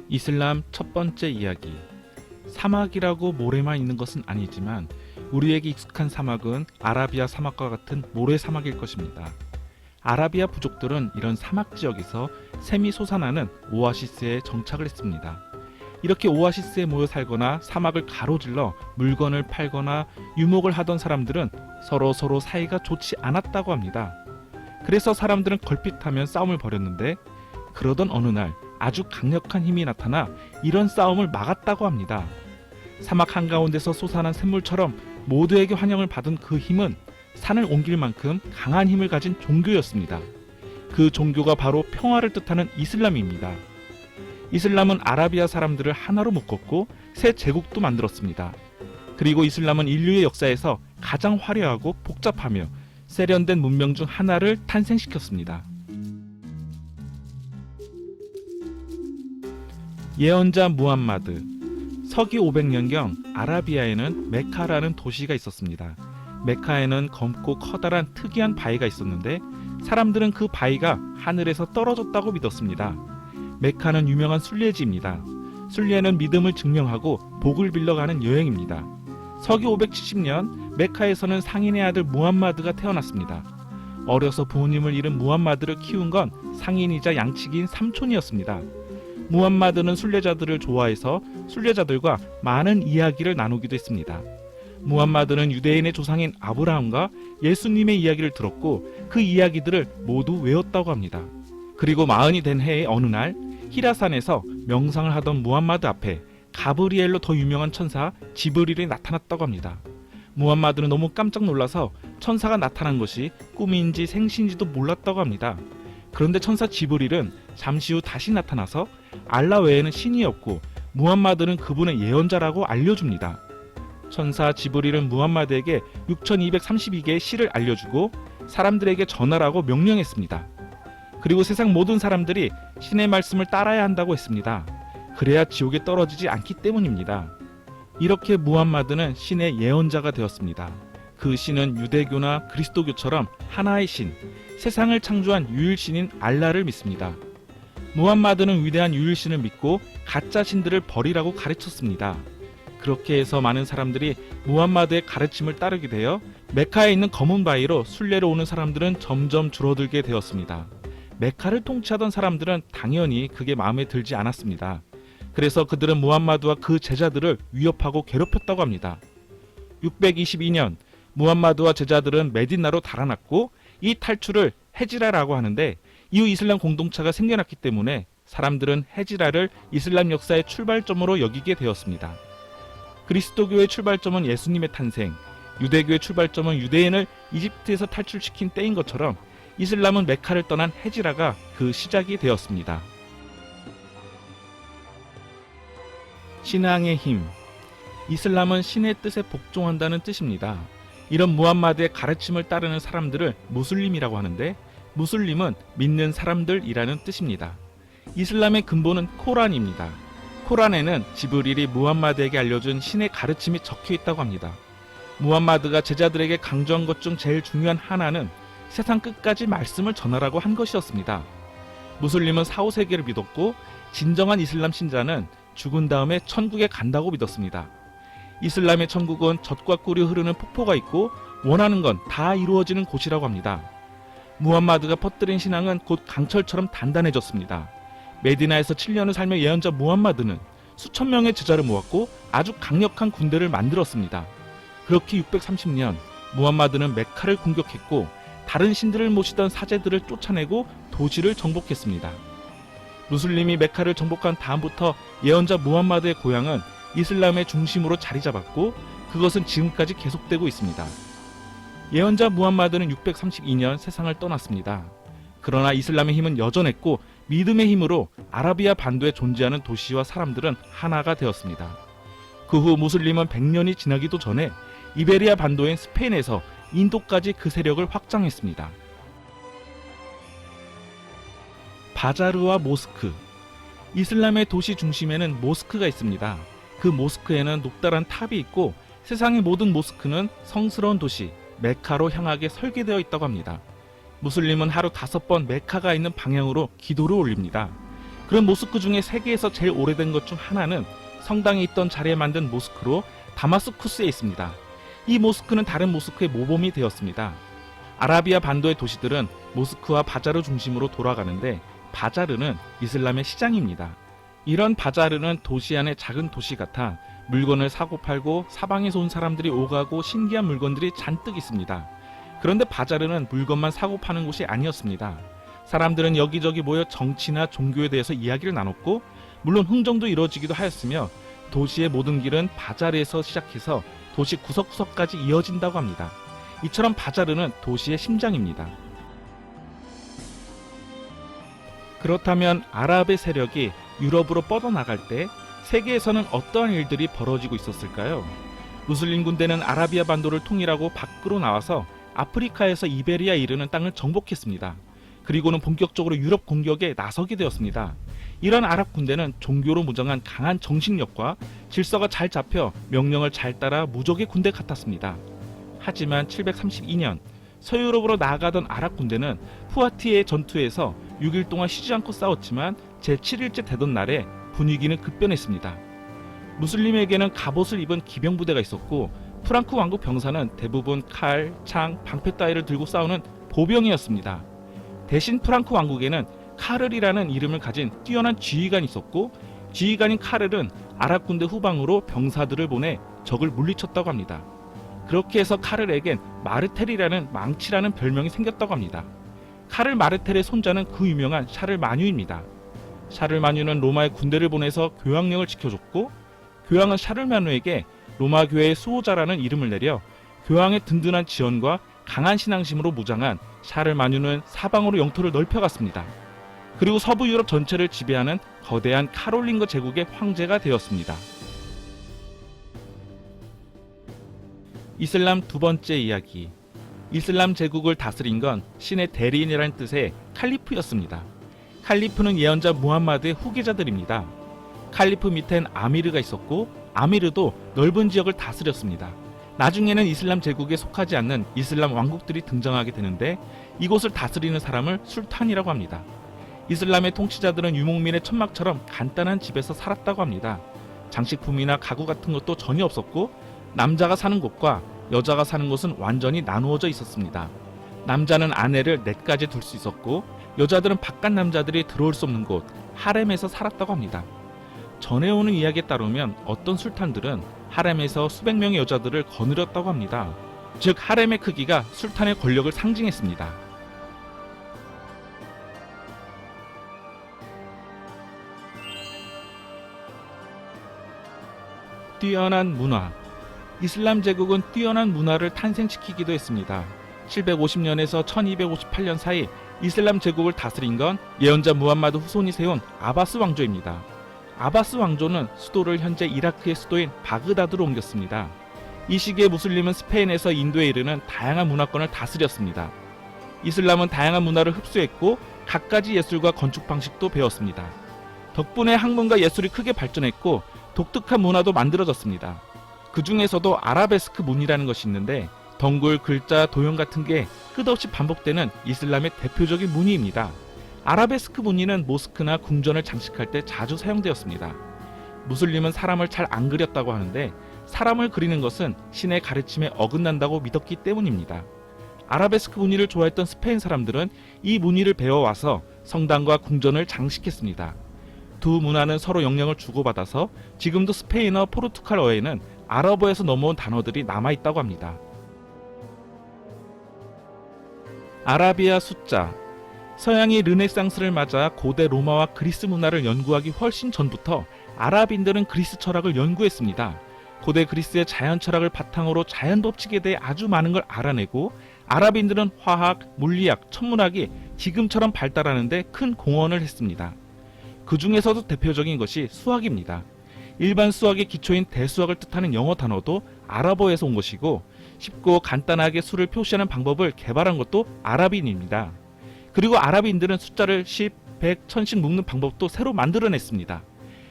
이슬람 첫 번째 이야기. 사막이라고 모래만 있는 것은 아니지만 우리에게 익숙한 사막은 아라비아 사막과 같은 모래 사막일 것입니다. 아라비아 부족들은 이런 사막 지역에서 샘이 솟아나는 오아시스에 정착을 했습니다. 이렇게 오아시스에 모여 살거나 사막을 가로질러 물건을 팔거나 유목을 하던 사람들은 서로 사이가 좋지 않았다고 합니다. 그래서 사람들은 걸핏하면 싸움을 벌였는데, 그러던 어느 날 아주 강력한 힘이 나타나 이런 싸움을 막았다고 합니다. 사막 한가운데서 솟아난 샘물처럼 모두에게 환영을 받은 그 힘은 산을 옮길 만큼 강한 힘을 가진 종교였습니다. 그 종교가 바로 평화를 뜻하는 이슬람입니다. 이슬람은 아라비아 사람들을 하나로 묶었고 새 제국도 만들었습니다. 그리고 이슬람은 인류의 역사에서 가장 화려하고 복잡하며 세련된 문명 중 하나를 탄생시켰습니다. 예언자 무함마드. 서기 500년경 아라비아에는 메카라는 도시가 있었습니다. 메카에는 검고 커다란 특이한 바위가 있었는데 사람들은 그 바위가 하늘에서 떨어졌다고 믿었습니다. 메카는 유명한 순례지입니다. 순례는 믿음을 증명하고 복을 빌러가는 여행입니다. 서기 570년 메카에서는 상인의 아들 무함마드가 태어났습니다. 어려서 부모님을 잃은 무함마드를 키운 건 상인이자 양치기인 삼촌이었습니다. 무함마드는 순례자들을 좋아해서 순례자들과 많은 이야기를 나누기도 했습니다. 무함마드는 유대인의 조상인 아브라함과 예수님의 이야기를 들었고 그 이야기들을 모두 외웠다고 합니다. 그리고 40이 된 해의 어느 날 히라산에서 명상을 하던 무함마드 앞에 가브리엘로 더 유명한 천사 지브릴이 나타났다고 합니다. 무함마드는 너무 깜짝 놀라서 천사가 나타난 것이 꿈인지 생시인지도 몰랐다고 합니다. 그런데 천사 지브릴은 잠시 후 다시 나타나서 알라 외에는 신이 없고 무함마드는 그분의 예언자라고 알려줍니다. 천사 지브릴은 무함마드에게 6232개의 시를 알려주고 사람들에게 전하라고 명령했습니다. 그리고 세상 모든 사람들이 신의 말씀을 따라야 한다고 했습니다. 그래야 지옥에 떨어지지 않기 때문입니다. 이렇게 무함마드는 신의 예언자가 되었습니다. 그 신은 유대교나 그리스도교처럼 하나의 신, 세상을 창조한 유일신인 알라를 믿습니다. 무함마드는 위대한 유일신을 믿고 가짜 신들을 버리라고 가르쳤습니다. 그렇게 해서 많은 사람들이 무함마드의 가르침을 따르게 되어 메카에 있는 검은 바위로 순례로 오는 사람들은 점점 줄어들게 되었습니다. 메카를 통치하던 사람들은 당연히 그게 마음에 들지 않았습니다. 그래서 그들은 무함마드와 그 제자들을 위협하고 괴롭혔다고 합니다. 622년 무함마드와 제자들은 메디나로 달아났고 이 탈출을 헤지라라고 하는데 이후 이슬람 공동체가 생겨났기 때문에 사람들은 헤지라를 이슬람 역사의 출발점으로 여기게 되었습니다. 그리스도교의 출발점은 예수님의 탄생, 유대교의 출발점은 유대인을 이집트에서 탈출시킨 때인 것처럼 이슬람은 메카를 떠난 헤지라가 그 시작이 되었습니다. 신앙의 힘. 이슬람은 신의 뜻에 복종한다는 뜻입니다. 이런 무함마드의 가르침을 따르는 사람들을 무슬림이라고 하는데 무슬림은 믿는 사람들이라는 뜻입니다. 이슬람의 근본은 코란입니다. 코란에는 지브릴이 무함마드에게 알려준 신의 가르침이 적혀 있다고 합니다. 무함마드가 제자들에게 강조한 것 중 제일 중요한 하나는 세상 끝까지 말씀을 전하라고 한 것이었습니다. 무슬림은 4, 5세기를 믿었고 진정한 이슬람 신자는 죽은 다음에 천국에 간다고 믿었습니다. 이슬람의 천국은 젖과 꿀이 흐르는 폭포가 있고 원하는 건 다 이루어지는 곳이라고 합니다. 무함마드가 퍼뜨린 신앙은 곧 강철처럼 단단해졌습니다. 메디나에서 7년을 살며 예언자 무함마드는 수천 명의 제자를 모았고 아주 강력한 군대를 만들었습니다. 그렇게 630년 무함마드는 메카를 공격했고 다른 신들을 모시던 사제들을 쫓아내고 도시를 정복했습니다. 무슬림이 메카를 정복한 다음부터 예언자 무함마드의 고향은 이슬람의 중심으로 자리 잡았고 그것은 지금까지 계속되고 있습니다. 예언자 무함마드는 632년 세상을 떠났습니다. 그러나 이슬람의 힘은 여전했고 믿음의 힘으로 아라비아 반도에 존재하는 도시와 사람들은 하나가 되었습니다. 그 후 무슬림은 100년이 지나기도 전에 이베리아 반도인 스페인에서 인도까지 그 세력을 확장했습니다. 바자르와 모스크. 이슬람의 도시 중심에는 모스크가 있습니다. 그 모스크에는 높다란 탑이 있고 세상의 모든 모스크는 성스러운 도시 메카로 향하게 설계되어 있다고 합니다. 무슬림은 하루 5번 메카가 있는 방향으로 기도를 올립니다. 그런 모스크 중에 세계에서 제일 오래된 것 중 하나는 성당에 있던 자리에 만든 모스크로 다마스쿠스에 있습니다. 이 모스크는 다른 모스크의 모범이 되었습니다. 아라비아 반도의 도시들은 모스크와 바자르 중심으로 돌아가는데 바자르는 이슬람의 시장입니다. 이런 바자르는 도시 안의 작은 도시 같아 물건을 사고 팔고 사방에서 온 사람들이 오가고 신기한 물건들이 잔뜩 있습니다. 그런데 바자르는 물건만 사고 파는 곳이 아니었습니다. 사람들은 여기저기 모여 정치나 종교에 대해서 이야기를 나눴고 물론 흥정도 이루어지기도 하였으며 도시의 모든 길은 바자르에서 시작해서 도시 구석구석까지 이어진다고 합니다. 이처럼 바자르는 도시의 심장입니다. 그렇다면 아랍의 세력이 유럽으로 뻗어나갈 때 세계에서는 어떠한 일들이 벌어지고 있었을까요? 무슬림 군대는 아라비아 반도를 통일하고 밖으로 나와서 아프리카에서 이베리아에 이르는 땅을 정복했습니다. 그리고는 본격적으로 유럽 공격에 나서게 되었습니다. 이런 아랍 군대는 종교로 무장한 강한 정신력과 질서가 잘 잡혀 명령을 잘 따라 무적의 군대 같았습니다. 하지만 732년 서유럽으로 나아가던 아랍 군대는 푸아티의 전투에서 6일 동안 쉬지 않고 싸웠지만 제7일째 되던 날에 분위기는 급변했습니다. 무슬림에게는 갑옷을 입은 기병부대가 있었고 프랑크 왕국 병사는 대부분 칼, 창, 방패 따위를 들고 싸우는 보병이었습니다. 대신 프랑크 왕국에는 카를이라는 이름을 가진 뛰어난 지휘관이 있었고 지휘관인 카를은 아랍 군대 후방으로 병사들을 보내 적을 물리쳤다고 합니다. 그렇게 해서 카를에겐 마르텔이라는 망치라는 별명이 생겼다고 합니다. 카를 마르텔의 손자는 그 유명한 샤를마뉴입니다. 샤를마뉴는 로마의 군대를 보내서 교황령을 지켜줬고 교황은 샤를마뉴에게 로마 교회의 수호자라는 이름을 내려 교황의 든든한 지원과 강한 신앙심으로 무장한 샤를마뉴는 사방으로 영토를 넓혀갔습니다. 그리고 서부 유럽 전체를 지배하는 거대한 카롤링거 제국의 황제가 되었습니다. 이슬람 두 번째 이야기. 이슬람 제국을 다스린 건 신의 대리인이라는 뜻의 칼리프였습니다. 칼리프는 예언자 무함마드의 후계자들입니다. 칼리프 밑엔 아미르가 있었고 아미르도 넓은 지역을 다스렸습니다. 나중에는 이슬람 제국에 속하지 않는 이슬람 왕국들이 등장하게 되는데 이곳을 다스리는 사람을 술탄이라고 합니다. 이슬람의 통치자들은 유목민의 천막처럼 간단한 집에서 살았다고 합니다. 장식품이나 가구 같은 것도 전혀 없었고 남자가 사는 곳과 여자가 사는 곳은 완전히 나누어져 있었습니다. 남자는 아내를 넷까지 둘 수 있었고 여자들은 바깥 남자들이 들어올 수 없는 곳 하렘에서 살았다고 합니다. 전해오는 이야기에 따르면 어떤 술탄들은 하렘에서 수백 명의 여자들을 거느렸다고 합니다. 즉 하렘의 크기가 술탄의 권력을 상징했습니다. 뛰어난 문화. 이슬람 제국은 뛰어난 문화를 탄생시키기도 했습니다. 750년에서 1258년 사이 이슬람 제국을 다스린 건 예언자 무함마드 후손이 세운 아바스 왕조입니다. 아바스 왕조는 수도를 현재 이라크의 수도인 바그다드로 옮겼습니다. 이 시기에 무슬림은 스페인에서 인도에 이르는 다양한 문화권을 다스렸습니다. 이슬람은 다양한 문화를 흡수했고 갖가지 예술과 건축 방식도 배웠습니다. 덕분에 학문과 예술이 크게 발전했고 독특한 문화도 만들어졌습니다. 그 중에서도 아라베스크 문이라는 것이 있는데 덩굴, 글자, 도형 같은 게 끝없이 반복되는 이슬람의 대표적인 무늬입니다. 아라베스크 무늬는 모스크나 궁전을 장식할 때 자주 사용되었습니다. 무슬림은 사람을 잘 안 그렸다고 하는데 사람을 그리는 것은 신의 가르침에 어긋난다고 믿었기 때문입니다. 아라베스크 무늬를 좋아했던 스페인 사람들은 이 무늬를 배워와서 성당과 궁전을 장식했습니다. 두 문화는 서로 영향을 주고받아서 지금도 스페인어, 포르투갈어에는 아랍어에서 넘어온 단어들이 남아있다고 합니다. 아라비아 숫자. 서양이 르네상스를 맞아 고대 로마와 그리스 문화를 연구하기 훨씬 전부터 아랍인들은 그리스 철학을 연구했습니다. 고대 그리스의 자연 철학을 바탕으로 자연 법칙에 대해 아주 많은 걸 알아내고 아랍인들은 화학, 물리학, 천문학이 지금처럼 발달하는 데 큰 공헌을 했습니다. 그 중에서도 대표적인 것이 수학입니다. 일반 수학의 기초인 대수학을 뜻하는 영어 단어도 아랍어에서 온 것이고 쉽고 간단하게 수를 표시하는 방법을 개발한 것도 아랍인입니다. 그리고 아랍인들은 숫자를 10, 100, 1000씩 묶는 방법도 새로 만들어냈습니다.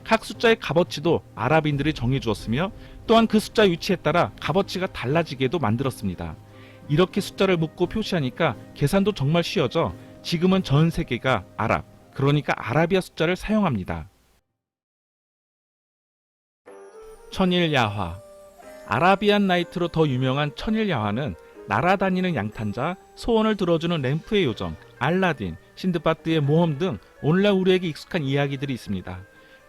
각 숫자의 값어치도 아랍인들이 정해주었으며 또한 그 숫자 위치에 따라 값어치가 달라지게도 만들었습니다. 이렇게 숫자를 묶고 표시하니까 계산도 정말 쉬워져 지금은 전 세계가 아랍, 그러니까 아라비아 숫자를 사용합니다. 천일야화. 아라비안 나이트로 더 유명한 천일야화는 날아다니는 양탄자, 소원을 들어주는 램프의 요정, 알라딘, 신드바드의 모험 등 오늘날 우리에게 익숙한 이야기들이 있습니다.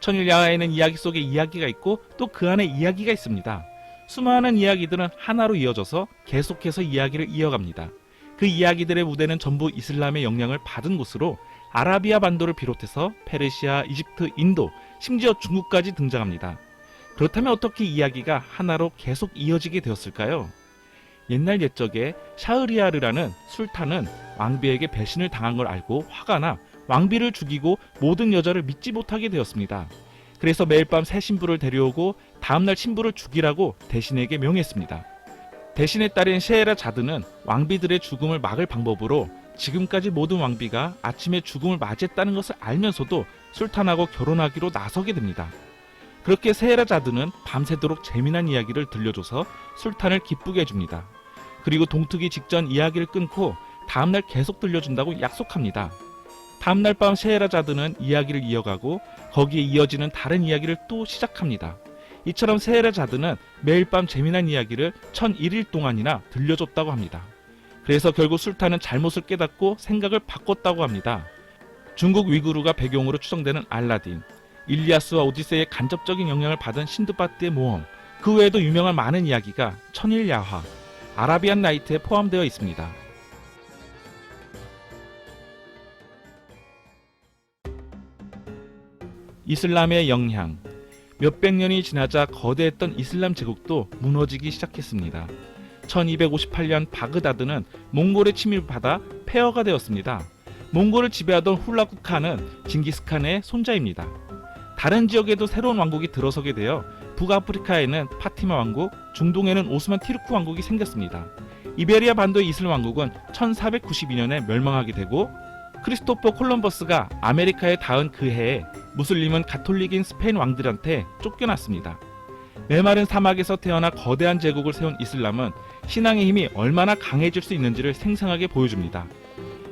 천일야화에는 이야기 속에 이야기가 있고 또 그 안에 이야기가 있습니다. 수많은 이야기들은 하나로 이어져서 계속해서 이야기를 이어갑니다. 그 이야기들의 무대는 전부 이슬람의 영향을 받은 곳으로 아라비아 반도를 비롯해서 페르시아, 이집트, 인도, 심지어 중국까지 등장합니다. 그렇다면 어떻게 이야기가 하나로 계속 이어지게 되었을까요? 옛날 옛적에 샤흐리야르라는 술탄은 왕비에게 배신을 당한 걸 알고 화가 나 왕비를 죽이고 모든 여자를 믿지 못하게 되었습니다. 그래서 매일 밤 새 신부를 데려오고 다음날 신부를 죽이라고 대신에게 명했습니다. 대신의 딸인 셰헤라자드는 왕비들의 죽음을 막을 방법으로 지금까지 모든 왕비가 아침에 죽음을 맞이했다는 것을 알면서도 술탄하고 결혼하기로 나서게 됩니다. 그렇게 셰헤라자드는 밤새도록 재미난 이야기를 들려줘서 술탄을 기쁘게 해줍니다. 그리고 동트기 직전 이야기를 끊고 다음날 계속 들려준다고 약속합니다. 다음날 밤 셰헤라자드는 이야기를 이어가고 거기에 이어지는 다른 이야기를 또 시작합니다. 이처럼 셰헤라자드는 매일 밤 재미난 이야기를 1001일 동안이나 들려줬다고 합니다. 그래서 결국 술탄은 잘못을 깨닫고 생각을 바꿨다고 합니다. 중국 위구르가 배경으로 추정되는 알라딘, 일리아스와 오디세이의 간접적인 영향을 받은 신드바드의 모험, 그 외에도 유명한 많은 이야기가 천일야화, 아라비안 나이트에 포함되어 있습니다. 이슬람의 영향. 몇백 년이 지나자 거대했던 이슬람 제국도 무너지기 시작했습니다. 1258년 바그다드는 몽골의 침입을 받아 폐허가 되었습니다. 몽골을 지배하던 훌라구 칸은 징기스칸의 손자입니다. 다른 지역에도 새로운 왕국이 들어서게 되어 북아프리카에는 파티마 왕국, 중동에는 오스만 티르크 왕국이 생겼습니다. 이베리아 반도의 이슬람 왕국은 1492년에 멸망하게 되고 크리스토퍼 콜럼버스가 아메리카에 닿은 그 해에 무슬림은 가톨릭인 스페인 왕들한테 쫓겨났습니다. 메마른 사막에서 태어나 거대한 제국을 세운 이슬람은 신앙의 힘이 얼마나 강해질 수 있는지를 생생하게 보여줍니다.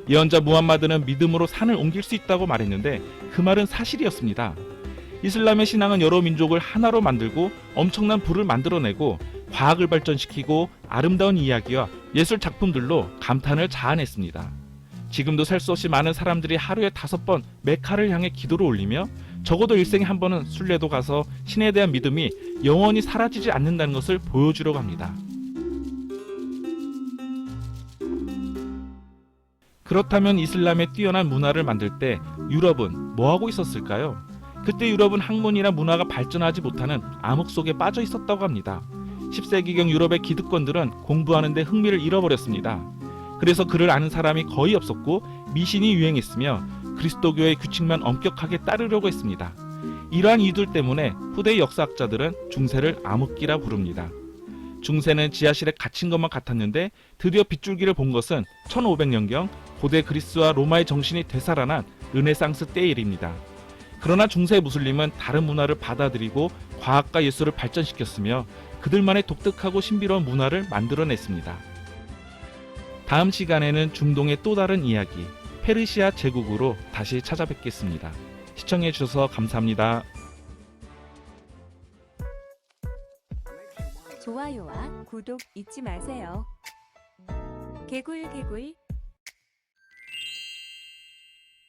예언자 무함마드는 믿음으로 산을 옮길 수 있다고 말했는데 그 말은 사실이었습니다. 이슬람의 신앙은 여러 민족을 하나로 만들고 엄청난 부를 만들어내고 과학을 발전시키고 아름다운 이야기와 예술 작품들로 감탄을 자아냈습니다. 지금도 셀 수 없이 많은 사람들이 하루에 5번 메카를 향해 기도를 올리며 적어도 일생에 한 번은 순례도 가서 신에 대한 믿음이 영원히 사라지지 않는다는 것을 보여주려고 합니다. 그렇다면 이슬람의 뛰어난 문화를 만들 때 유럽은 뭐하고 있었을까요? 그때 유럽은 학문이나 문화가 발전하지 못하는 암흑 속에 빠져 있었다고 합니다. 10세기경 유럽의 기득권들은 공부하는 데 흥미를 잃어버렸습니다. 그래서 그를 아는 사람이 거의 없었고 미신이 유행했으며 그리스도교의 규칙만 엄격하게 따르려고 했습니다. 이러한 이유들 때문에 후대 역사학자들은 중세를 암흑기라 부릅니다. 중세는 지하실에 갇힌 것만 같았는데 드디어 빗줄기를 본 것은 1500년경 고대 그리스와 로마의 정신이 되살아난 르네상스 때의 일입니다. 그러나 중세 무슬림은 다른 문화를 받아들이고 과학과 예술을 발전시켰으며 그들만의 독특하고 신비로운 문화를 만들어냈습니다. 다음 시간에는 중동의 또 다른 이야기, 페르시아 제국으로 다시 찾아뵙겠습니다. 시청해주셔서 감사합니다. 좋아요와 구독 잊지 마세요. 개굴개굴